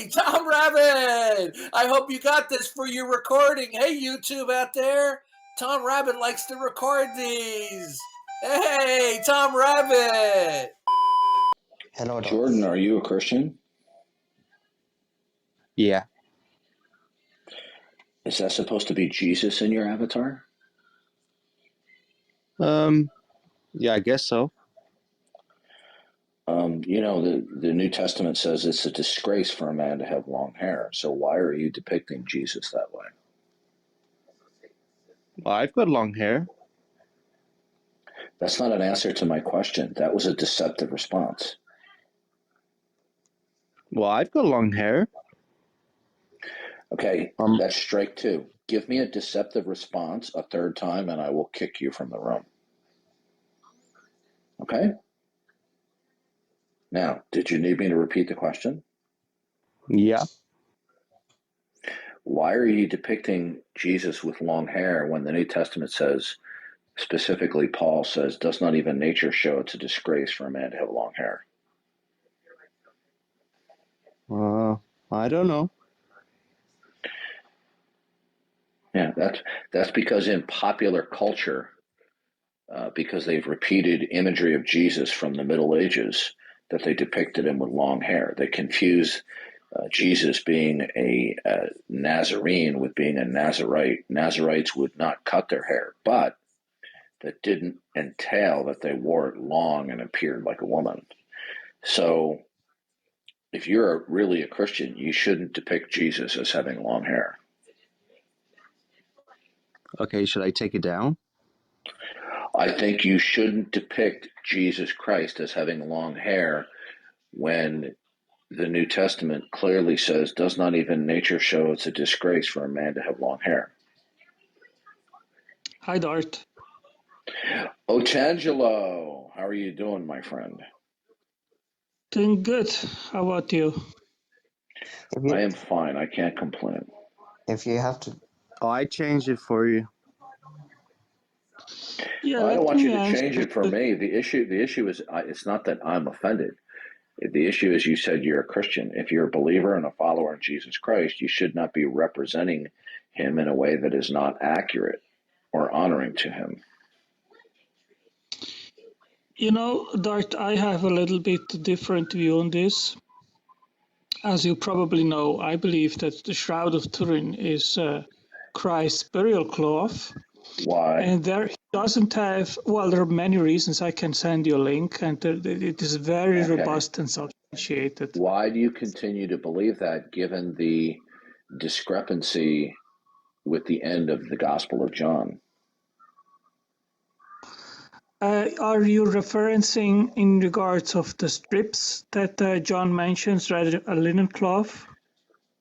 Hey, Tom Rabbit! I hope you got this for your recording. Hey, YouTube out there. Tom Rabbit likes to record these. Hey, Tom Rabbit! Hello, Jordan, are you a Christian? Yeah. Is that supposed to be Jesus in your avatar? Yeah, I guess so. The New Testament says it's a disgrace for a man to have long hair. So why are you depicting Jesus that way? Well, I've got long hair. That's not an answer to my question. That was a deceptive response. Well, I've got long hair. Okay, that's strike two. Give me a deceptive response a third time and I will kick you from the room. Okay? Now, did you need me to repeat the question? Yeah. Why are you depicting Jesus with long hair when the New Testament says, specifically Paul says, does not even nature show it's a disgrace for a man to have long hair? I don't know. Yeah, that's because in popular culture, because they've repeated imagery of Jesus from the Middle Ages, that they depicted him with long hair. They confuse Jesus being a Nazarene with being a Nazarite. Nazarites would not cut their hair, but that didn't entail that they wore it long and appeared like a woman. So if you're really a Christian, you shouldn't depict Jesus as having long hair. Okay, should I take it down? I think you shouldn't depict Jesus Christ as having long hair when the New Testament clearly says, does not even nature show it's a disgrace for a man to have long hair. Hi, Darth. Otangelo, how are you doing, my friend? Doing good. How about you? I am fine. I can't complain. If you have to, Oh, I changed it for you. Yeah, I don't want you to change it for me. The issue is it's not that I'm offended. The issue is you said you're a Christian. If you're a believer and a follower of Jesus Christ, you should not be representing him in a way that is not accurate or honoring to him. You know, Darth, I have a little bit different view on this. As you probably know, I believe that the Shroud of Turin is Christ's burial cloth. Why? And there he doesn't have, well, there are many reasons. I can send you a link, and it is very robust and substantiated. Why do you continue to believe that, given the discrepancy with the end of the Gospel of John? Are you referencing in regards of the strips that John mentions, rather a linen cloth?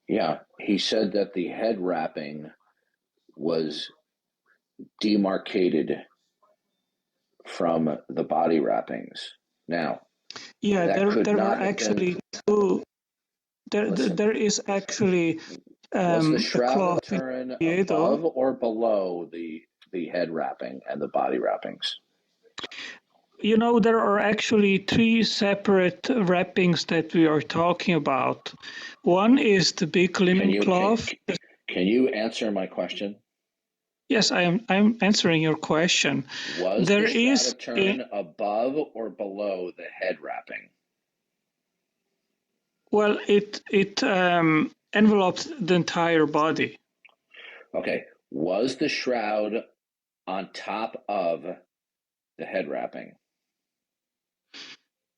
Yeah, he said that the head wrapping was demarcated from the body wrappings. Now, yeah, there are actually two. There is actually was the Shroud of cloth Turin above or below the head wrapping and the body wrappings? You know, there are actually three separate wrappings that we are talking about. One is the big linen cloth. Can you answer my question? Yes, I'm answering your question. Was the Shroud of Turin above or below the head wrapping? Well, it enveloped the entire body. Okay. Was the shroud on top of the head wrapping?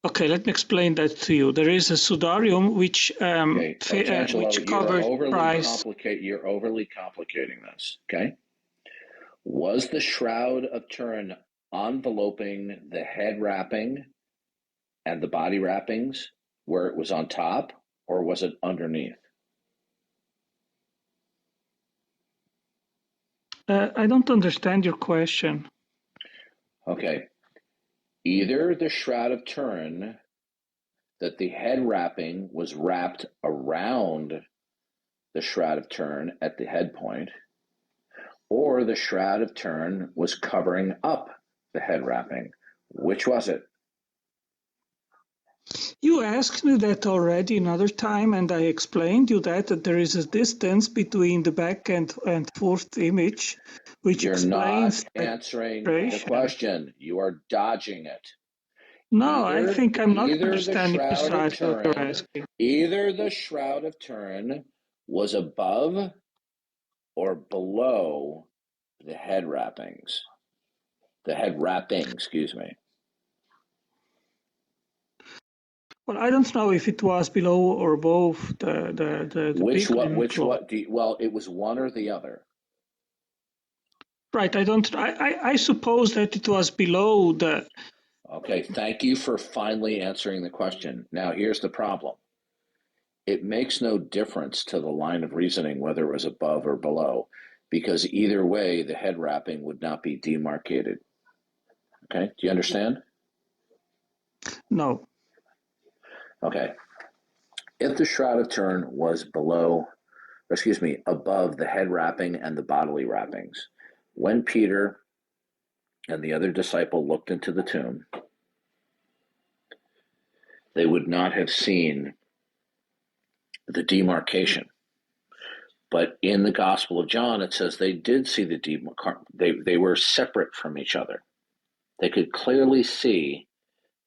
Okay, let me explain that to you. There is a sudarium which covers Christ. You're overly complicating this. Okay. Was the Shroud of Turin enveloping the head wrapping and the body wrappings where it was on top, or was it underneath? I don't understand your question. Okay. Either the Shroud of Turin, that the head wrapping was wrapped around the Shroud of Turin at the head point, or the Shroud of Turin was covering up the head wrapping. Which was it? You asked me that already another time, and I explained you that there is a distance between the back and fourth image, which You're explains not answering the separation. question. You are dodging it. No, I think I'm not Either the understanding Shroud of precisely what you're Turin, asking. either the Shroud of Turin was above or below the head wrappings. The head wrapping, excuse me. Well, I don't know if it was below or above the Which big what? linen Which cloth. what? Well, it was one or the other. Right. I suppose that it was below the. Okay. Thank you for finally answering the question. Now here's the problem. It makes no difference to the line of reasoning whether it was above or below, because either way, the head wrapping would not be demarcated. Okay. Do you understand? No. Okay. If the Shroud of Turin was above the head wrapping and the bodily wrappings, when Peter and the other disciple looked into the tomb, they would not have seen the demarcation. But in the Gospel of John, it says they did see the demarcation. They were separate from each other. They could clearly see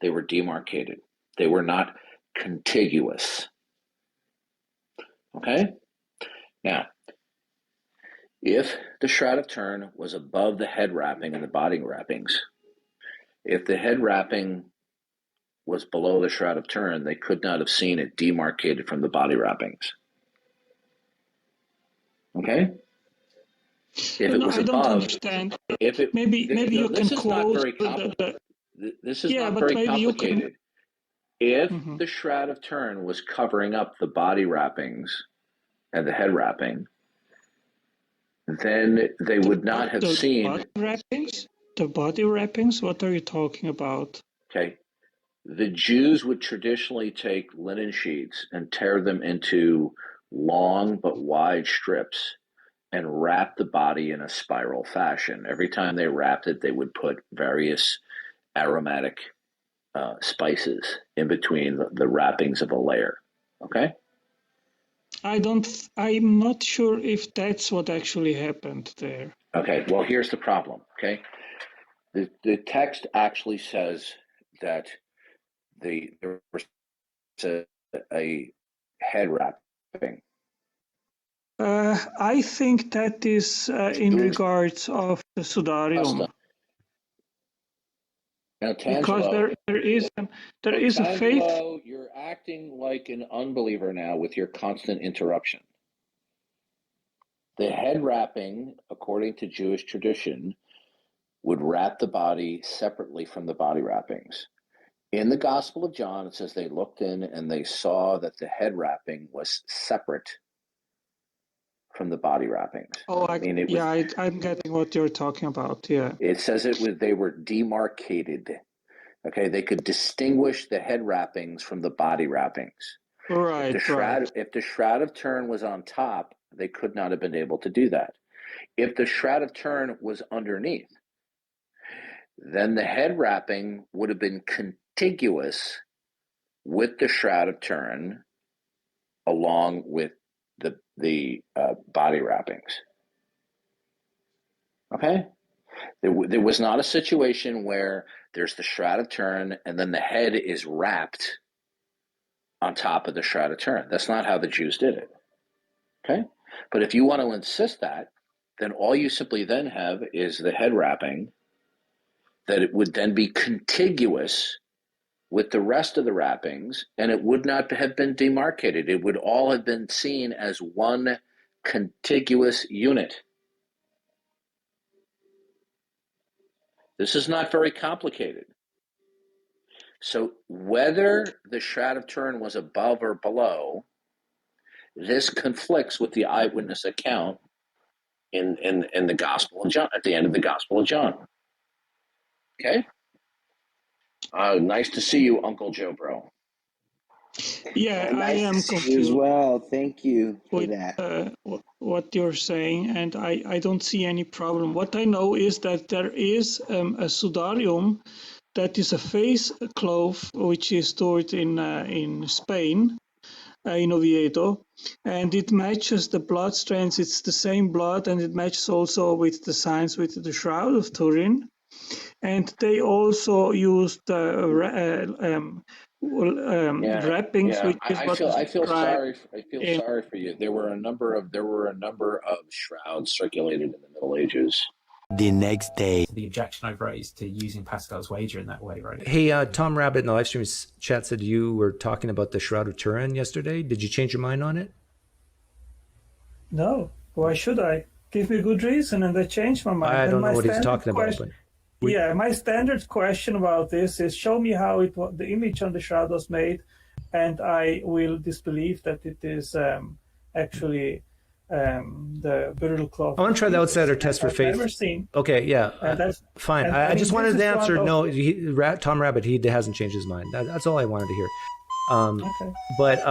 they were demarcated. They were not contiguous. Okay? Now, if the Shroud of Turin was above the head wrapping and the body wrappings, if the head wrapping was below the Shroud of Turin, they could not have seen it demarcated from the body wrappings. Okay? If it was I don't above, understand. if it Maybe you this can is not quote very this is yeah, not but very maybe complicated. If Mhm. the Shroud of Turin was covering up the body wrappings and the head wrapping, then they would not have seen. Body wrappings? The body wrappings? What are you talking about? Okay. The Jews would traditionally take linen sheets and tear them into long but wide strips and wrap the body in a spiral fashion. Every time they wrapped it, they would put various aromatic spices in between the wrappings of a layer. Okay? I'm not sure if that's what actually happened there. Okay, well, here's the problem. Okay? The text actually says that there was a head wrapping. I think that is in regards of the Sudarium. Because there is a faith. Otangelo, you're acting like an unbeliever now with your constant interruption. The head wrapping, according to Jewish tradition, would wrap the body separately from the body wrappings. In the Gospel of John, it says they looked in and they saw that the head wrapping was separate from the body wrappings. Oh, I'm getting what you're talking about. Yeah. It says they were demarcated. Okay, they could distinguish the head wrappings from the body wrappings. Right. If the Shroud of Turin was on top, they could not have been able to do that. If the Shroud of Turin was underneath, then the head wrapping would have been contiguous with the Shroud of Turin, along with the body wrappings. Okay? There was not a situation where there's the Shroud of Turin and then the head is wrapped on top of the Shroud of Turin. That's not how the Jews did it. Okay? But if you want to insist that, then all you simply then have is the head wrapping, that it would then be contiguous with the rest of the wrappings, and it would not have been demarcated. It would all have been seen as one contiguous unit. This is not very complicated. So whether the Shroud of Turin was above or below, this conflicts with the eyewitness account in the Gospel of John, at the end of the Gospel of John. Okay? Nice to see you, Uncle Joe, bro. Yeah, nice I am to see confused you as well. Thank you for with that. what you're saying, and I don't see any problem. What I know is that there is a Sudarium that is a face cloth which is stored in Spain, in Oviedo, and it matches the blood strands. It's the same blood, and it matches also with the signs with the Shroud of Turin. And they also used wrappings, which is what is I feel described sorry. I feel in. sorry for you. There were a number of shrouds circulated in the Middle Ages. The next day. The objection I've raised to using Pascal's wager in that way, right? Hey, Tom Rabbit in the live stream chat said you were talking about the Shroud of Turin yesterday. Did you change your mind on it? No, why should I? Give me a good reason, and I changed my mind. I don't And know my what he's standard talking about. question- But Yeah, my standard question about this is show me how the image on the shroud was made, and I will disbelieve that it is actually the burial cloth. I want to try the outsider test for I've faith. never seen. Okay, yeah, fine. and I mean, just wanted this the is answer. one No, Tom Rabbit, he hasn't changed his mind. That's all I wanted to hear. Okay. But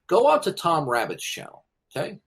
Go on to Tom Rabbit's channel, okay?